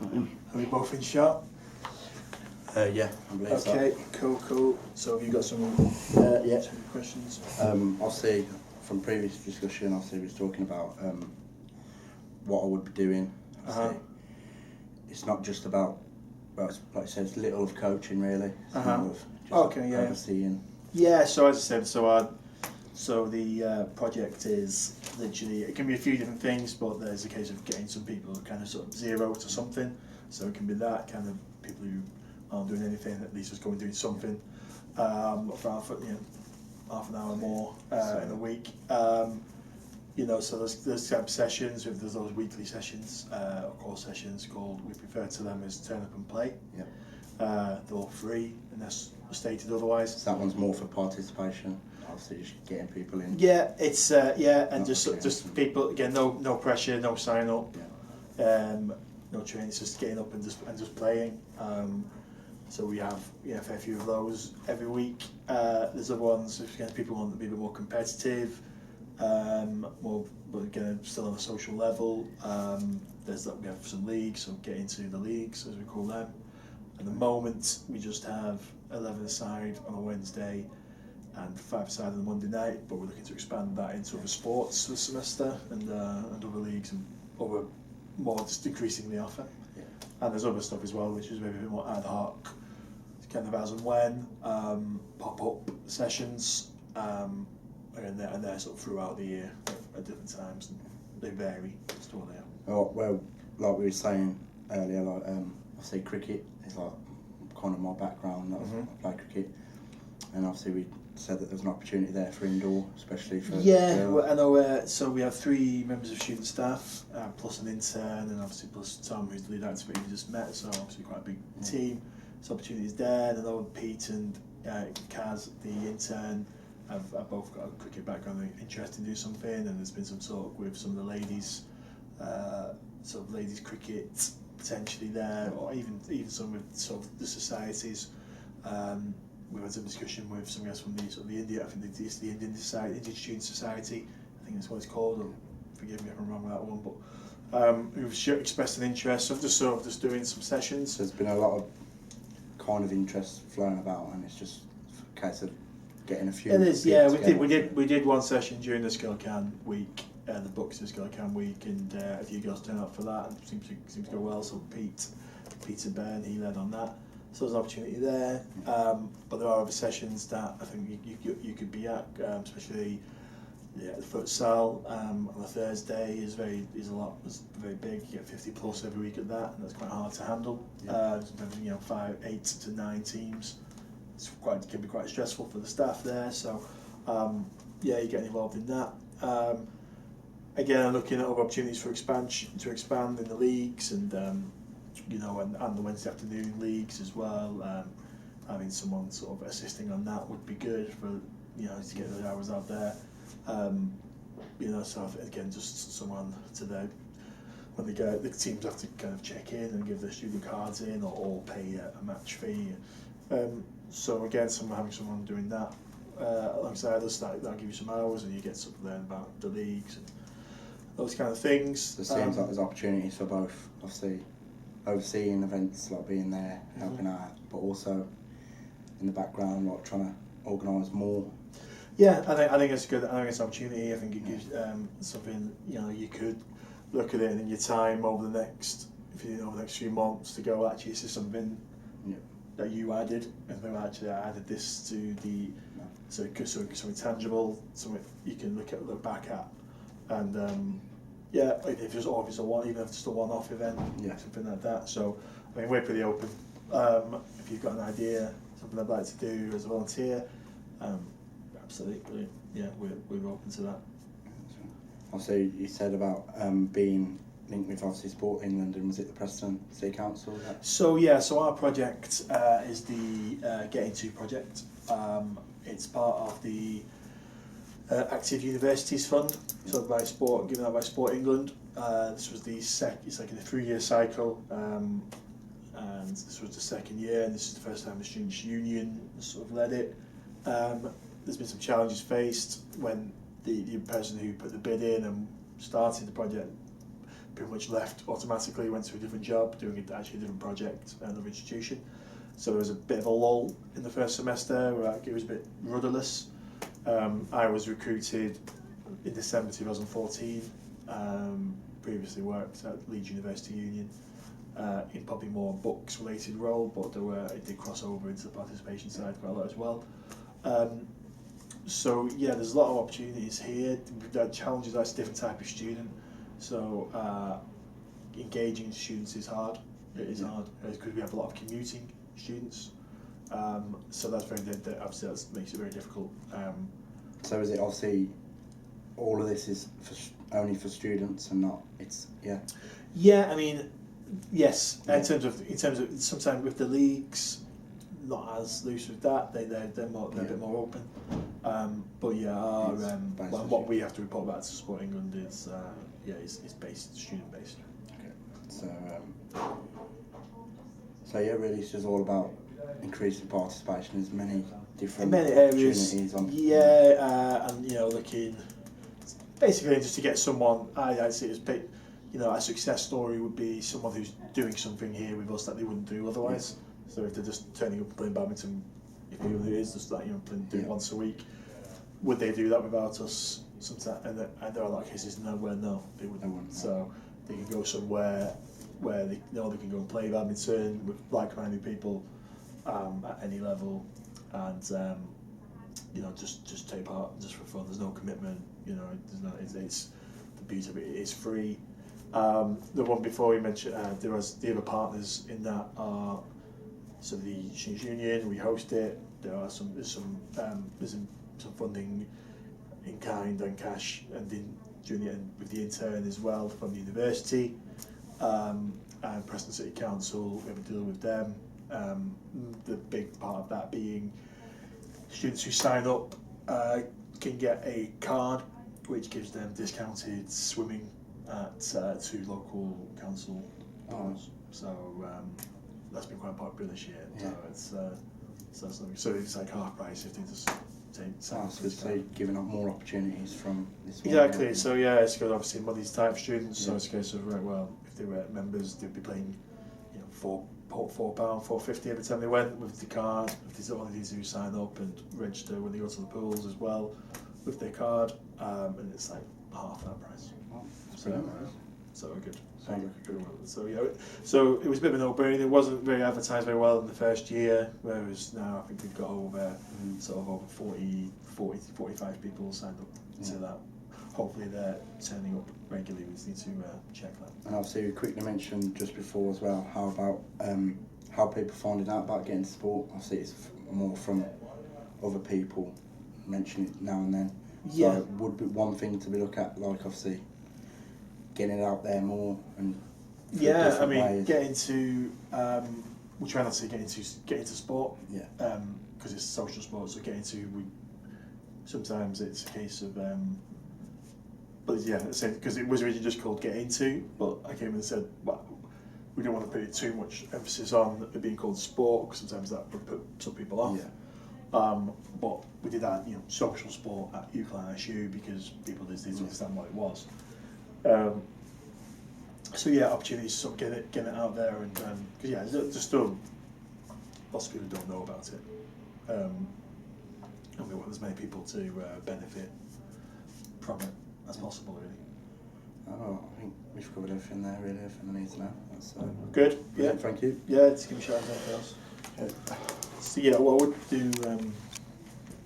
Are we both in shot? Yeah, I believe so. Okay, cool. So have you got some Yeah. some questions? Obviously, from previous discussion, obviously we was talking about what I would be doing. Obviously, it's not just about, well, it's, like I said, it's little of coaching really. It's more of just overseeing. Yeah, so as I said, so the project is literally, it can be a few different things, but there's a case of getting some people kind of sort of zero to something. So it can be that kind of people who aren't doing anything, at least just going doing something for half an hour more in a week. So there's type of sessions, there's those weekly sessions or core sessions called, we refer to them as turn up and play. Yeah. They're all free unless stated otherwise. So that one's more for participation, obviously just getting people in. Yeah, it's and Not just people, again, no pressure, no sign up, Yeah. no training, it's just getting up and just playing. So we have a fair few of those every week. There's other ones if people want to be a bit more competitive, but again still on a social level. There's that we have some leagues, so get into the leagues as we call them. At the moment we just have 11 aside on a Wednesday and 5 aside on a Monday night, but we're looking to expand that into other sports this semester and other leagues and other more just increasingly often. Yeah. And there's other stuff as well, which is maybe a bit more ad hoc, kind of as and when, pop-up sessions, and they're sort of throughout the year at different times, and they vary as to what they are. Oh, well, like we were saying earlier, like I say cricket is like kind of my background. I play cricket, and obviously we said that there's an opportunity there for indoor, especially for well, I know. So we have 3 members of student staff, plus an intern, and obviously plus Tom, who's the lead activity we just met. So obviously quite a big team. So opportunities there. And I know Pete and Kaz, the intern, have both got a cricket background and interest in doing something. And there's been some talk with some of the ladies, sort of ladies cricket potentially there, or even some with sort of the societies. We've had some discussion with some guys from the sort of the India, I think it's the Indian Society, Indian Student Society, I think that's what it's called, or forgive me if I'm wrong with that one, but who've expressed an interest. So I'm just doing some sessions. There's been a lot of kind of interest flowing about, and it's just a case of getting a few. It is, yeah. We did one session during the Skilcan week, the Books of Skilcan week, and a few girls turned up for that, and seems to go well. So Peter Ben, he led on that. So there's an opportunity there, but there are other sessions that I think you could be at, especially the futsal on a Thursday is very big. You get 50 plus every week at that, and that's quite hard to handle. Sometimes 5, 8 to 9 teams. It can be quite stressful for the staff there. So you're getting involved in that. Again, I'm looking at other opportunities for expansion to expand in the leagues and the Wednesday afternoon leagues as well. Having someone sort of assisting on that would be good for to get those hours out there. So again, just someone when they go, the teams have to kind of check in and give their student cards in or pay a match fee. So again, having someone doing that alongside us, that'll give you some hours, and you get to learn about the leagues and those kind of things. It seems like there's opportunities for both, obviously overseeing events, like being there, helping out, but also in the background, like trying to organise more. Yeah, I think it's good. I think it's an opportunity. I think it gives something you could look at it in your time over the next few months to go. Actually, this is something that you added, and actually I added this to the so something tangible, something you can look back at, and if it's even if it's just a one-off event, something like that. So I mean, we're pretty open. If you've got an idea, something I'd like to do as a volunteer, absolutely, we're open to that. Also, you said about being linked with obviously Sport England, and was it the Preston City Council? So our project is the Getting To project. It's part of the Active Universities Fund, so given out by Sport England. This was it's like in a 3-year cycle, and this was the 2nd year, and this is the first time the Students' Union sort of led it. There's been some challenges faced when the person who put the bid in and started the project pretty much left automatically, went to a different job, doing actually a different project at another institution. So there was a bit of a lull in the first semester where it was a bit rudderless. I was recruited in December 2014, previously worked at Leeds University Union in probably more books related role, but it did cross over into the participation side quite a lot as well. So yeah, there's a lot of opportunities here. The challenge is that's a different type of student, so engaging students is hard. It is hard because we have a lot of commuting students, so that's obviously that makes it very difficult. So is it obviously all of this is only for students and not Yeah, I mean, yes. In terms of sometimes with the leagues, not as loose with that. They're a bit more open. But yeah, what we have to report back to Sport England is is student based. Okay. So yeah, really, it's just all about increasing participation. There's many different areas. Opportunities on. And looking basically just to get someone. I'd see it as a success story would be someone who's doing something here with us that they wouldn't do otherwise. So if they're just turning up and playing badminton, if it is just that doing it once a week, would they do that without us? Sometimes, and there are a lot of cases no, they wouldn't. So they can go somewhere where they know they can go and play badminton with like-minded people at any level, and just take part just for fun. There's no commitment. It's the beauty of it. It's free. The one before you mentioned, there was the other partners in that are the Students' Union. We host it. There's some funding in kind and cash, and with the intern as well from the university, and Preston City Council. We have a deal with them. The big part of that being students who sign up can get a card which gives them discounted swimming at 2 local council pools. So that's been quite popular this year. Yeah. So it's like half price if they just take. So giving up more opportunities from this. Exactly. So yeah, it's because obviously money's tight for students. So it's a case of if they were members, they'd be paying, £4.50 every time they went with the card. If there's only these who sign up and register when they go to the pools as well with their card, and it's like half that price. So good. So it was a bit of a no-brainer. It wasn't very advertised very well in the first year, whereas now I think we've got over 45 people signed up to that. Hopefully they're turning up regularly. We just need to check that. And obviously we quickly mentioned just before as well, how about how people finding out about getting sport. Obviously it's more from other people, mention it now and then. So it would be one thing to be look at, like obviously getting it out there more and ways. Getting to we try not to get into sport because it's social sport. So sometimes it's a case of because it was originally just called Get Into, but I came and said, well, we don't want to put too much emphasis on it being called sport because sometimes that would put some people off. But we did that, social sport at UCLan SU because people just didn't understand what it was. Opportunities to sort of get it out there, and because there's still lots of people who don't know about it, and we want as many people to benefit from it as possible, really. I think we've covered everything there, really, everything I need to know. That's good. Yeah, thank you. Yeah, just give me a shout out anything else. So what I would do.